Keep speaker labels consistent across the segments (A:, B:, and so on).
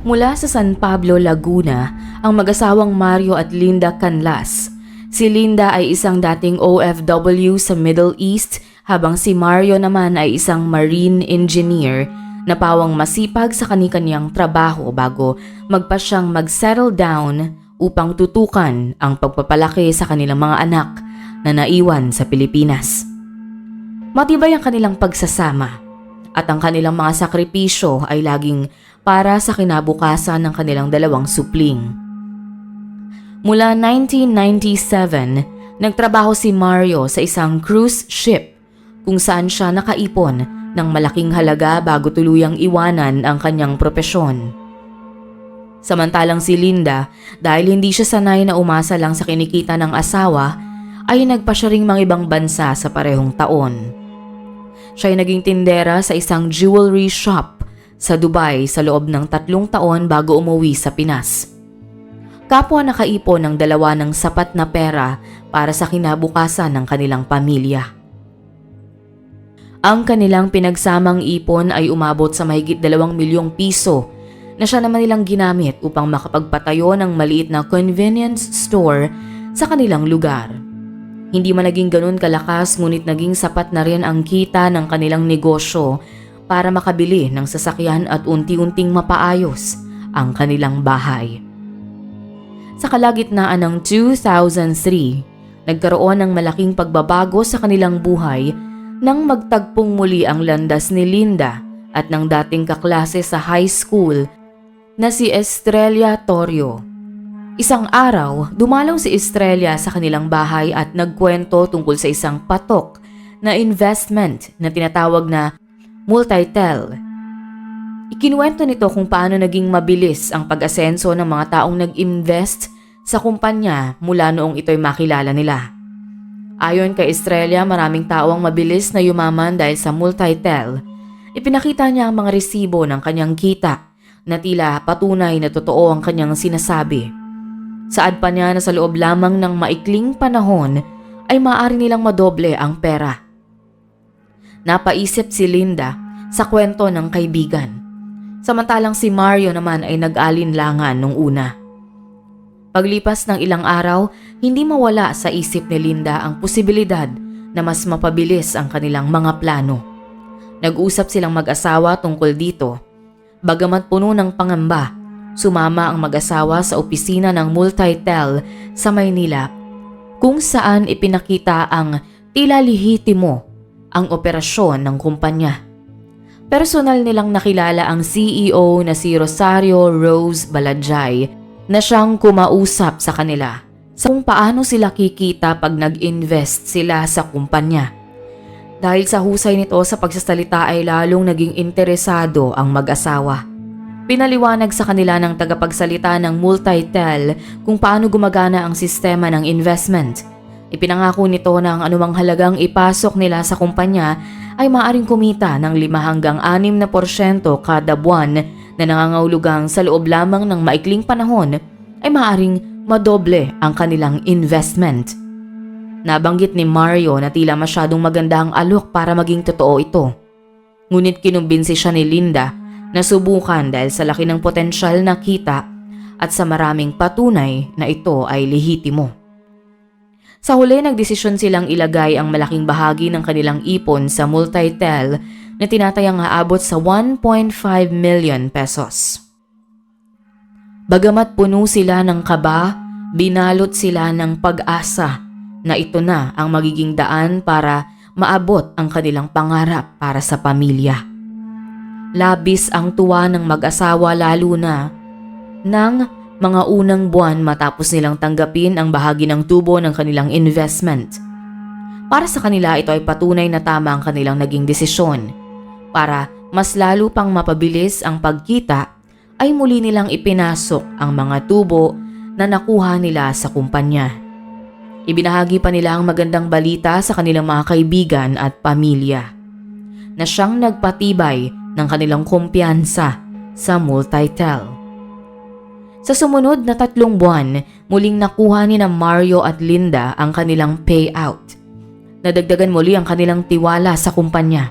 A: Mula sa San Pablo, Laguna, ang mag-asawang Mario at Linda Canlas. Si Linda ay isang dating OFW sa Middle East habang si Mario naman ay isang marine engineer na pawang masipag sa kani-kanyang trabaho bago magpasyang mag-settle down upang tutukan ang pagpapalaki sa kanilang mga anak na naiwan sa Pilipinas. Matibay ang kanilang pagsasama at ang kanilang mga sakripisyo ay laging para sa kinabukasan ng kanilang dalawang supling. Mula 1997, nagtrabaho si Mario sa isang cruise ship kung saan siya nakaipon ng malaking halaga bago tuluyang iwanan ang kanyang propesyon. Samantalang si Linda, dahil hindi siya sanay na umasa lang sa kinikita ng asawa, ay nagpa siya ring mga ibang bansa sa parehong taon. Siya ay naging tindera sa isang jewelry shop sa Dubai sa loob ng 3 taon bago umuwi sa Pinas. Kapwa nakaipon ng dalawa ng sapat na pera para sa kinabukasan ng kanilang pamilya. Ang kanilang pinagsamang ipon ay umabot sa mahigit 2 milyong piso na siya naman nilang ginamit upang makapagpatayo ng maliit na convenience store sa kanilang lugar. Hindi man naging ganun kalakas ngunit naging sapat na rin ang kita ng kanilang negosyo para makabili ng sasakyan at unti-unting mapaayos ang kanilang bahay. Sa kalagitnaan ng 2003, nagkaroon ng malaking pagbabago sa kanilang buhay nang magtagpong muli ang landas ni Linda at ng dating kaklase sa high school na si Estrella Torrio. Isang araw, dumalaw si Estrella sa kanilang bahay at nagkwento tungkol sa isang patok na investment na tinatawag na Multitel. Ikinuwento nito kung paano naging mabilis ang pag-asenso ng mga taong nag-invest sa kumpanya mula noong ito'y makilala nila. Ayon kay Estrella, maraming tao ang mabilis na yumaman dahil sa Multitel. Ipinakita niya ang mga resibo ng kanyang kita na tila patunay na totoo ang kanyang sinasabi. Saad pa niya na sa loob lamang ng maikling panahon ay maaari nilang madoble ang pera. Napaisip si Linda sa kwento ng kaibigan. Samantalang si Mario naman ay nag-alinlangan nung una. Paglipas ng ilang araw, hindi mawala sa isip ni Linda ang posibilidad na mas mapabilis ang kanilang mga plano. Nag-usap silang mag-asawa tungkol dito. Bagamat puno ng pangamba, sumama ang mag-asawa sa opisina ng Multitel sa Maynila kung saan ipinakita ang tila lehitimo ang operasyon ng kumpanya. Personal nilang nakilala ang CEO na si Rosario Rose Balajay na siyang kumausap sa kanila sa kung paano sila kikita pag nag-invest sila sa kumpanya. Dahil sa husay nito sa pagsasalita ay lalong naging interesado ang mag-asawa. Pinaliwanag sa kanila ng tagapagsalita ng Multitel kung paano gumagana ang sistema ng investment. Ipinangako nito na ang anumang halagang ipasok nila sa kumpanya ay maaaring kumita ng 5 hanggang 6% kada buwan na nangangahulugang sa loob lamang ng maikling panahon ay maaaring madoble ang kanilang investment. Nabanggit ni Mario na tila masyadong maganda ang alok para maging totoo ito. Ngunit kinumbinsi siya ni Linda na subukan dahil sa laki ng potensyal na kita at sa maraming patunay na ito ay lehitimo. Sa huli, nagdesisyon silang ilagay ang malaking bahagi ng kanilang ipon sa Multitel na tinatayang aabot sa 1.5 million pesos. Bagamat puno sila ng kaba, binalot sila ng pag-asa na ito na ang magiging daan para maabot ang kanilang pangarap para sa pamilya. Labis ang tuwa ng mag-asawa lalo na nang mga unang buwan matapos nilang tanggapin ang bahagi ng tubo ng kanilang investment. Para sa kanila ito ay patunay na tama ang kanilang naging desisyon. Para mas lalo pang mapabilis ang pagkita ay muli nilang ipinasok ang mga tubo na nakuha nila sa kumpanya. Ibinahagi pa nila ang magandang balita sa kanilang mga kaibigan at pamilya na siyang nagpatibay ng kanilang kumpiyansa sa Multitel. Sa sumunod na 3 buwan, muling nakuha ni na Mario at Linda ang kanilang payout. Nadagdagan muli ang kanilang tiwala sa kumpanya.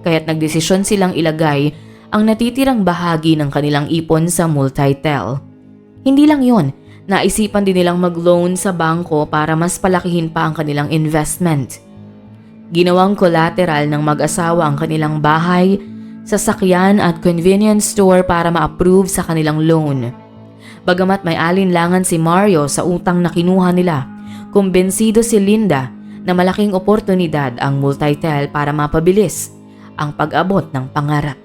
A: Kaya't nagdesisyon silang ilagay ang natitirang bahagi ng kanilang ipon sa Multitel. Hindi lang yon, naisipan din nilang mag-loan sa bangko para mas palakihin pa ang kanilang investment. Ginawang collateral ng mag-asawa ang kanilang bahay, sasakyan at convenience store para ma-approve sa kanilang loan. Bagamat may alinlangan si Mario sa utang na kinuha nila, kumbensido si Linda na malaking oportunidad ang Multitel para mapabilis ang pag-abot ng pangarap.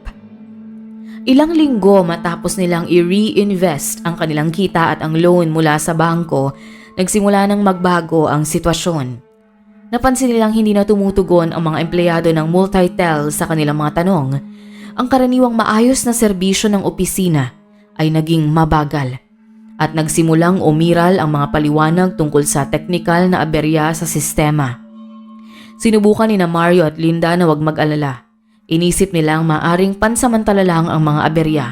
A: Ilang linggo matapos nilang i-reinvest ang kanilang kita at ang loan mula sa bangko, nagsimula nang magbago ang sitwasyon. Napansin nilang hindi na tumutugon ang mga empleyado ng Multitel sa kanilang mga tanong. Ang karaniwang maayos na serbisyo ng opisina ay naging mabagal at nagsimulang umiral ang mga paliwanag tungkol sa teknikal na aberya sa sistema. Sinubukan ni Mario at Linda na huwag mag-alala. Inisip nilang maaring pansamantala lang ang mga aberya.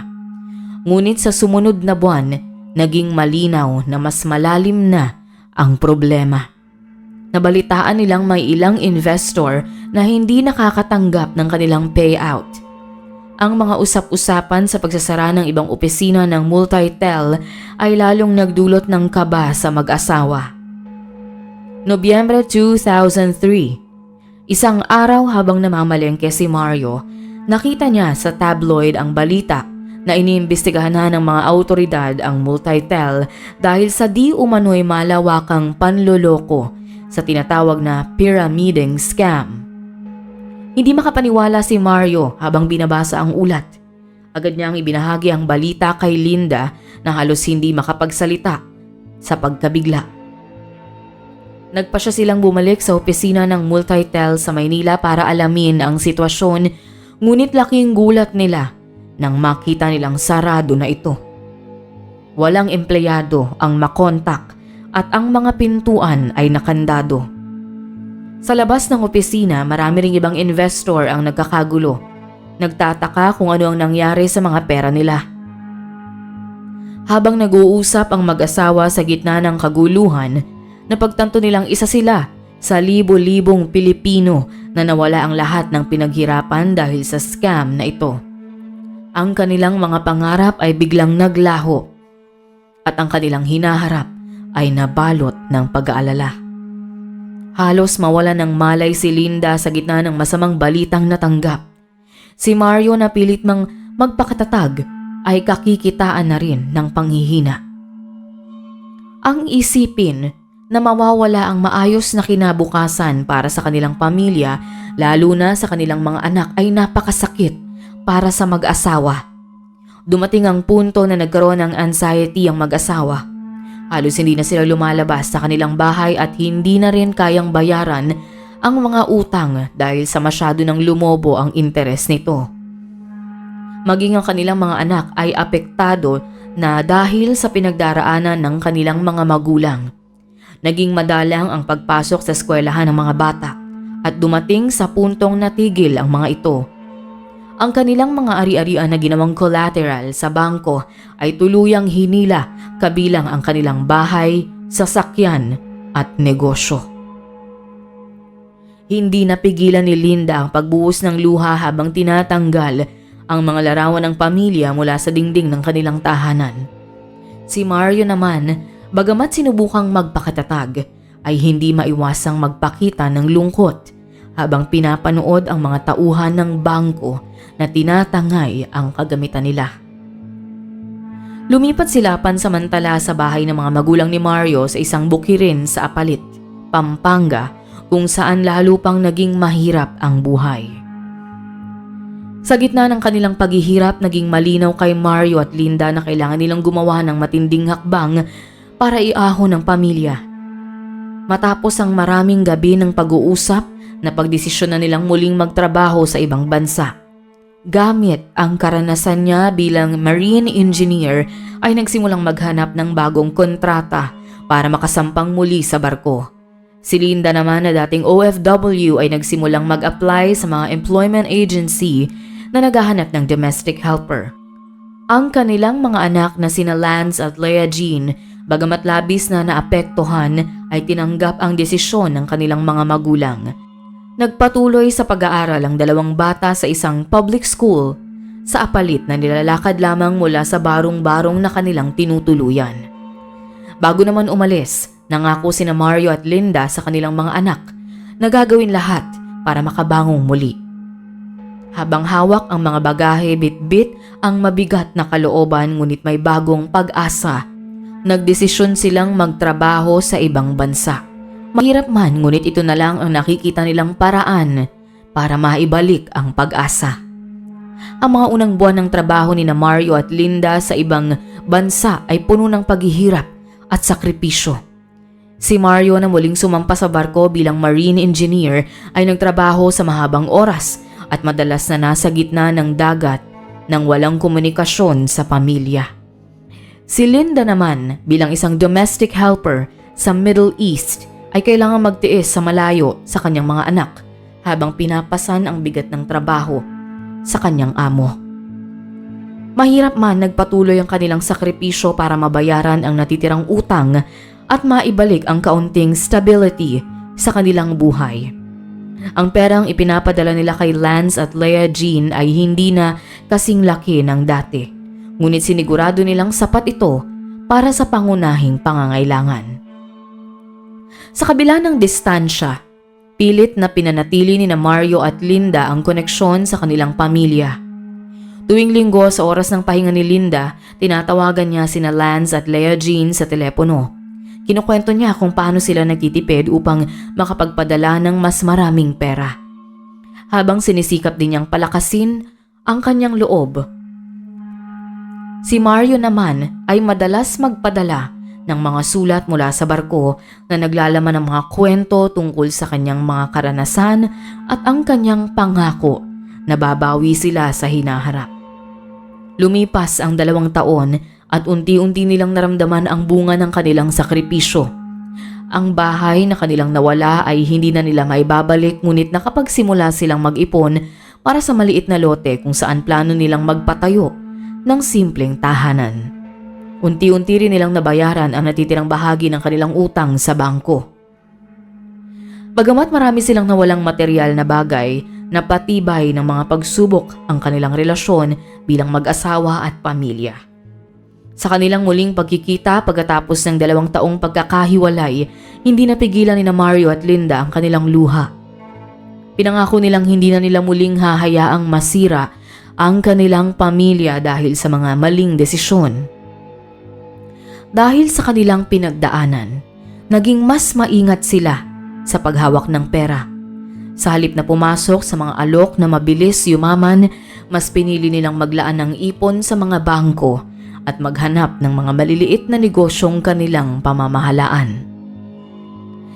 A: Ngunit sa sumunod na buwan, naging malinaw na mas malalim na ang problema. Nabalitaan nilang may ilang investor na hindi nakakatanggap ng kanilang payout. Ang mga usap-usapan sa pagsasara ng ibang opisina ng Multitel ay lalong nagdulot ng kaba sa mag-asawa. Nobyembre 2003, isang araw habang namamalengke si Mario, nakita niya sa tabloid ang balita na iniimbestigahan na ng mga autoridad ang Multitel dahil sa di umano'y malawakang panloloko sa tinatawag na pyramiding scam. Hindi makapaniwala si Mario habang binabasa ang ulat. Agad niyang ibinahagi ang balita kay Linda na halos hindi makapagsalita sa pagkabigla. Nagpasya silang bumalik sa opisina ng Multitel sa Maynila para alamin ang sitwasyon, ngunit laking gulat nila nang makita nilang sarado na ito. Walang empleyado ang makontak at ang mga pintuan ay nakandado. Sa labas ng opisina, marami ring ibang investor ang nagkakagulo. Nagtataka kung ano ang nangyari sa mga pera nila. Habang nag-uusap ang mag-asawa sa gitna ng kaguluhan, napagtanto nilang isa sila sa libo-libong Pilipino na nawala ang lahat ng pinaghirapan dahil sa scam na ito. Ang kanilang mga pangarap ay biglang naglaho at ang kanilang hinaharap ay nabalot ng pag-aalala. Halos mawala ng malay si Linda sa gitna ng masamang balitang natanggap. Si Mario na pilit mang magpakatatag ay kakikitaan na rin ng panghihina. Ang isipin na mawawala ang maayos na kinabukasan para sa kanilang pamilya, lalo na sa kanilang mga anak, ay napakasakit para sa mag-asawa. Dumating ang punto na nagkaroon ng anxiety ang mag-asawa. Halos hindi na sila lumalabas sa kanilang bahay at hindi na rin kayang bayaran ang mga utang dahil sa masyado ng lumobo ang interes nito. Maging ang kanilang mga anak ay apektado na dahil sa pinagdaraanan ng kanilang mga magulang. Naging madalang ang pagpasok sa eskwelahan ng mga bata at dumating sa puntong natigil ang mga ito. Ang kanilang mga ari-arian na ginawang collateral sa bangko ay tuluyang hinila kabilang ang kanilang bahay, sasakyan at negosyo. Hindi napigilan ni Linda ang pagbuhos ng luha habang tinatanggal ang mga larawan ng pamilya mula sa dingding ng kanilang tahanan. Si Mario naman, bagamat sinubukang magpakatatag, ay hindi maiwasang magpakita ng lungkot habang pinapanood ang mga tauhan ng bangko na tinatangay ang kagamitan nila. Lumipat sila pansamantala sa bahay ng mga magulang ni Mario sa isang bukirin sa Apalit, Pampanga, kung saan lalo pang naging mahirap ang buhay. Sa gitna ng kanilang paghihirap, naging malinaw kay Mario at Linda na kailangan nilang gumawa ng matinding hakbang para iahon ang pamilya. Matapos ang maraming gabi ng pag-uusap, napagdesisyon na nilang muling magtrabaho sa ibang bansa. Gamit ang karanasan niya bilang marine engineer ay nagsimulang maghanap ng bagong kontrata para makasampang muli sa barko. Si Linda naman na dating OFW ay nagsimulang mag-apply sa mga employment agency na naghahanap ng domestic helper. Ang kanilang mga anak na sina Lance at Leah Jean, bagamat labis na naapektuhan, ay tinanggap ang desisyon ng kanilang mga magulang. Nagpatuloy sa pag-aaral ang dalawang bata sa isang public school sa apalit na nilalakad lamang mula sa barong-barong na kanilang tinutuluyan. Bago naman umalis, nangako sina Mario at Linda sa kanilang mga anak na gagawin lahat para makabangong muli. Habang hawak ang mga bagahe, bit-bit ang mabigat na kalooban ngunit may bagong pag-asa. Nagdesisyon silang magtrabaho sa ibang bansa. Mahirap man ngunit ito na lang ang nakikita nilang paraan para maibalik ang pag-asa. Ang mga unang buwan ng trabaho ni Mario at Linda sa ibang bansa ay puno ng paghihirap at sakripisyo. Si Mario na muling sumampa sa barko bilang marine engineer ay nagtrabaho sa mahabang oras at madalas na nasa gitna ng dagat nang walang komunikasyon sa pamilya. Si Linda naman bilang isang domestic helper sa Middle East ay kailangang magtiis sa malayo sa kanyang mga anak habang pinapasan ang bigat ng trabaho sa kanyang amo. Mahirap man nagpatuloy ang kanilang sakripisyo para mabayaran ang natitirang utang at maibalik ang kaunting stability sa kanilang buhay. Ang perang ipinapadala nila kay Lance at Leah Jean ay hindi na kasing laki ng dati, ngunit sinigurado nilang sapat ito para sa pangunahing pangangailangan. Sa kabila ng distansya, pilit na pinanatili ni Mario at Linda ang koneksyon sa kanilang pamilya. Tuwing linggo sa oras ng pahinga ni Linda, tinatawagan niya sina Lance at Leah Jean sa telepono. Kinukwento niya kung paano sila nagtitipid upang makapagpadala ng mas maraming pera. Habang sinisikap din niyang palakasin ang kanyang loob. Si Mario naman ay madalas magpadala ng mga sulat mula sa barko na naglalaman ng mga kwento tungkol sa kanyang mga karanasan at ang kanyang pangako na babawi sila sa hinaharap. Lumipas ang 2 taon at unti-unti nilang naramdaman ang bunga ng kanilang sakripisyo. Ang bahay na kanilang nawala ay hindi na nila maibabalik ngunit nakapagsimula silang mag-ipon para sa maliit na lote kung saan plano nilang magpatayo ng simpleng tahanan. Unti-unti rin nilang nabayaran ang natitirang bahagi ng kanilang utang sa bangko. Bagamat marami silang nawalang material na bagay, napatibay ng mga pagsubok ang kanilang relasyon bilang mag-asawa at pamilya. Sa kanilang muling pagkikita pagkatapos ng 2 taong pagkakahiwalay, hindi napigilan ni Mario at Linda ang kanilang luha. Pinangako nilang hindi na nila muling hahayaang masira ang kanilang pamilya dahil sa mga maling desisyon. Dahil sa kanilang pinagdaanan, naging mas maingat sila sa paghawak ng pera. Sa halip na pumasok sa mga alok na mabilis yumaman, mas pinili nilang maglaan ng ipon sa mga bangko at maghanap ng mga maliliit na negosyong kanilang pamamahalaan.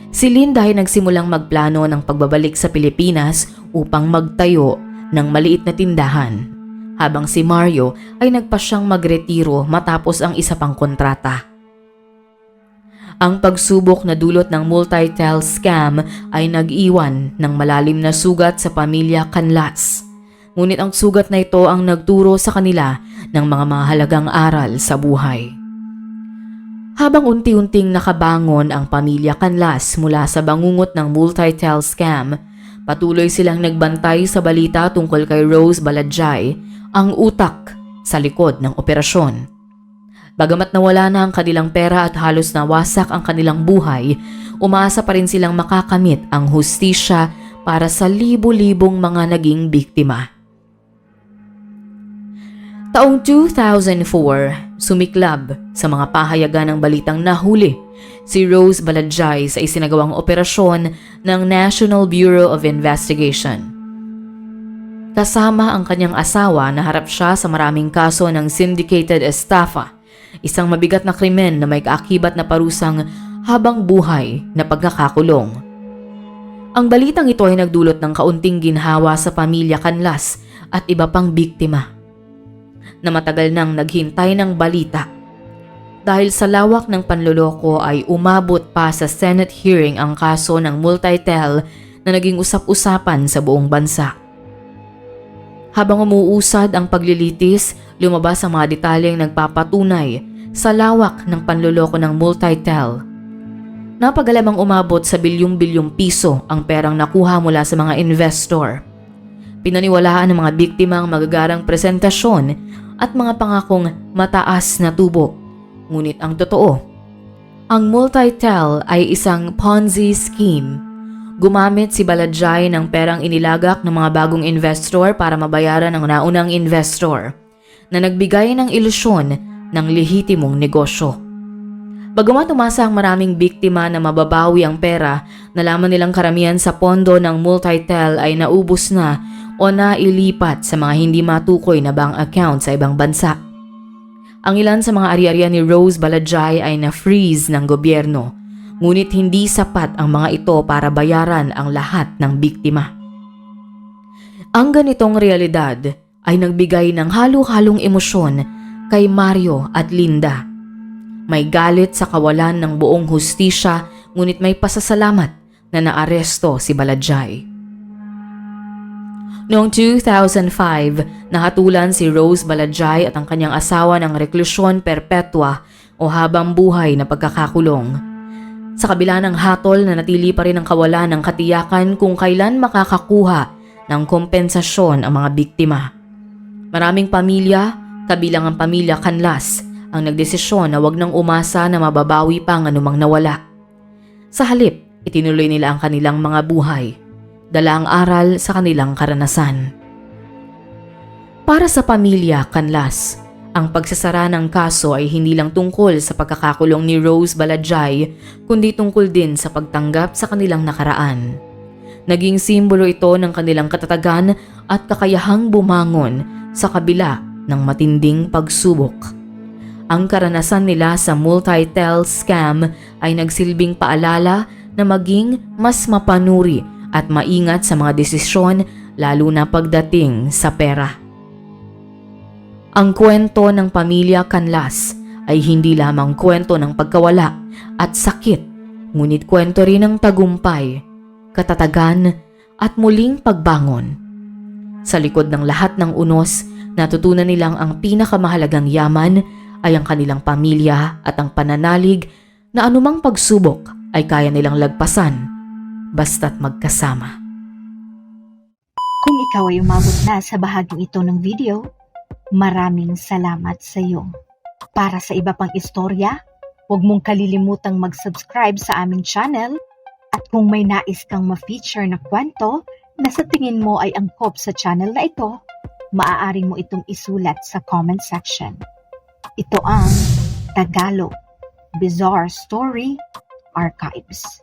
A: Si Linda ay nagsimulang magplano ng pagbabalik sa Pilipinas upang magtayo ng maliit na tindahan, habang si Mario ay nagpasyang magretiro matapos ang isa pang kontrata. Ang pagsubok na dulot ng multi-tile scam ay nag-iwan ng malalim na sugat sa pamilya Canlas. Ngunit ang sugat na ito ang nagturo sa kanila ng mga mahalagang aral sa buhay. Habang unti-unting nakabangon ang pamilya Canlas mula sa bangungot ng multi-tile scam, patuloy silang nagbantay sa balita tungkol kay Rose Baladjay, ang utak sa likod ng operasyon. Bagamat nawala na ang kanilang pera at halos nawasak ang kanilang buhay, umaasa pa rin silang makakamit ang hustisya para sa libo-libong mga naging biktima. Taong 2004, sumiklab sa mga pahayagan ng balitang nahuli si Rose Baladjay sa isinagawang operasyon ng National Bureau of Investigation. Kasama ang kanyang asawa, naharap siya sa maraming kaso ng syndicated estafa, isang mabigat na krimen na may kaakibat na parusang habang buhay na pagkakakulong. Ang balitang ito ay nagdulot ng kaunting ginhawa sa pamilya Canlas at iba pang biktima na matagal nang naghintay ng balita. Dahil sa lawak ng panloloko ay umabot pa sa Senate hearing ang kaso ng multi-tile na naging usap-usapan sa buong bansa. Habang umuusad ang paglilitis, lumabas ang mga detalyeng nagpapatunay sa lawak ng panloloko ng multi-tile. Napagalamang umabot sa bilyong-bilyong piso ang perang nakuha mula sa mga investor. Pinaniwalaan ng mga biktima ang magagarang presentasyon at mga pangakong mataas na tubo. Ngunit ang totoo, ang Multitel ay isang Ponzi scheme. Gumamit si Baladjay ng perang inilagak ng mga bagong investor para mabayaran ang naunang investor na nagbigay ng ilusyon ng lehitimong negosyo. Bagamat umasa ang maraming biktima na mababawi ang pera, nalaman nilang karamihan sa pondo ng Multitel ay naubos na o nailipat sa mga hindi matukoy na bank account sa ibang bansa. Ang ilan sa mga ari-arian ni Rose Baladjay ay na-freeze ng gobyerno, ngunit hindi sapat ang mga ito para bayaran ang lahat ng biktima. Ang ganitong realidad ay nagbigay ng halo-halong emosyon kay Mario at Linda. May galit sa kawalan ng buong hustisya, ngunit may pasasalamat na naaresto si Baladjay. Noong 2005, nahatulan si Rose Baladjay at ang kanyang asawa ng reklusyon perpetua o habang buhay na pagkakakulong. Sa kabila ng hatol, nanatili pa rin ang kawalan ng katiyakan kung kailan makakakuha ng kompensasyon ang mga biktima. Maraming pamilya, kabilang ang pamilya Canlas, ang nagdesisyon na wag nang umasa na mababawi pa ang anumang nawala. Sa halip, itinuloy nila ang kanilang mga buhay, dala ang aral sa kanilang karanasan. Para sa pamilya Canlas, ang pagsasara ng kaso ay hindi lang tungkol sa pagkakakulong ni Rose Baladjay, kundi tungkol din sa pagtanggap sa kanilang nakaraan. Naging simbolo ito ng kanilang katatagan at kakayahang bumangon sa kabila ng matinding pagsubok. Ang karanasan nila sa Multitel scam ay nagsilbing paalala na maging mas mapanuri at maingat sa mga desisyon, lalo na pagdating sa pera. Ang kwento ng pamilya Canlas ay hindi lamang kwento ng pagkawala at sakit, ngunit kwento rin ng tagumpay, katatagan at muling pagbangon. Sa likod ng lahat ng unos, natutunan nilang ang pinakamahalagang yaman ay ang kanilang pamilya at ang pananalig na anumang pagsubok ay kaya nilang lagpasan basta't magkasama.
B: Kung ikaw ay umabot na sa bahaging ito ng video, maraming salamat sa iyo. Para sa iba pang istorya, huwag mong kalilimutang mag-subscribe sa aming channel at kung may nais kang ma-feature na kwento na sa tingin mo ay angkop sa channel na ito, maaari mo itong isulat sa comment section. Ito ang Tagalog Bizarre Story Archives.